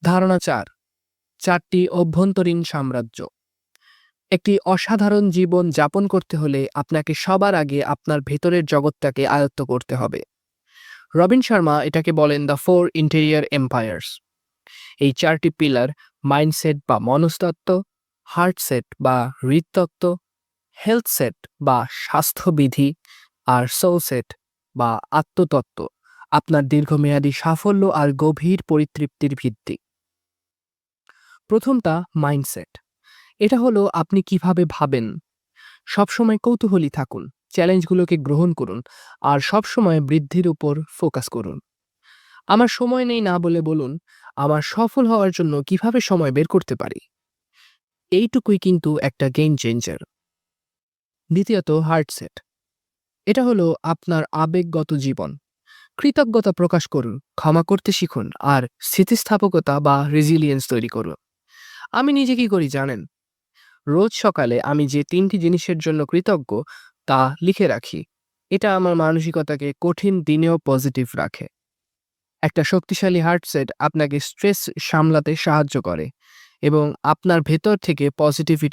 ধারণা ৪, ৪টি অভ্যন্তরীণ সাম্রাজ্য। একটি অসাধারণ জীবন যাপন করতে হলে আপনাকে সবার আগে আপনার ভেতরের জগৎটাকে আয়ত্ত করতে হবে। রবিন শর্মা এটাকে বলেন দ্য 4 ইন্টেরিয়র এম্পায়ার্স। এই 4টি পিলার মাইন্ডসেট বা মনস্তত্ত্ব, হার্টসেট বা হৃদতত্ত্ব, হেলথ সেট বা স্বাস্থ্যবিধি, আর সোলসেট বা আত্মতত্ত্ব আপনার দীর্ঘমেয়াদী সাফল্য আর গভীর পরিতৃপ্তির ভিত্তি। প্রথমটা মাইন্ডসেট। এটা হলো আপনি কিভাবে ভাবেন। সবসময় কৌতূহলী থাকুন, চ্যালেঞ্জগুলোকে গ্রহণ করুন আর সবসময় বৃদ্ধির উপর ফোকাস করুন। আমার সময় নেই না বলে বলুন, আমার সফল হওয়ার জন্য কিভাবে সময় বের করতে পারি। এইটুকুই কিন্তু একটা গেম চেঞ্জার। দ্বিতীয়ত হার্টসেট। এটা হলো আপনার আবেগগত জীবন। কৃতজ্ঞতা প্রকাশ করুন, ক্ষমা করতে শিখুন আর স্থিতিস্থাপকতা বা রেজিলিয়েন্স তৈরি করুন। আমি নিজে কি করি জানেন? রোজ সকালে আমি যে 3টি জিনিসের জন্য কৃতজ্ঞ তা লিখে রাখি। এটা আমার মানসিকতাকে কঠিন দিনেও পজিটিভ রাখে। একটা শক্তিশালী হার্টসেট আপনাকে স্ট্রেস সামলাতে সাহায্য করে এবং আপনার ভেতর থেকে পজিটিভিটি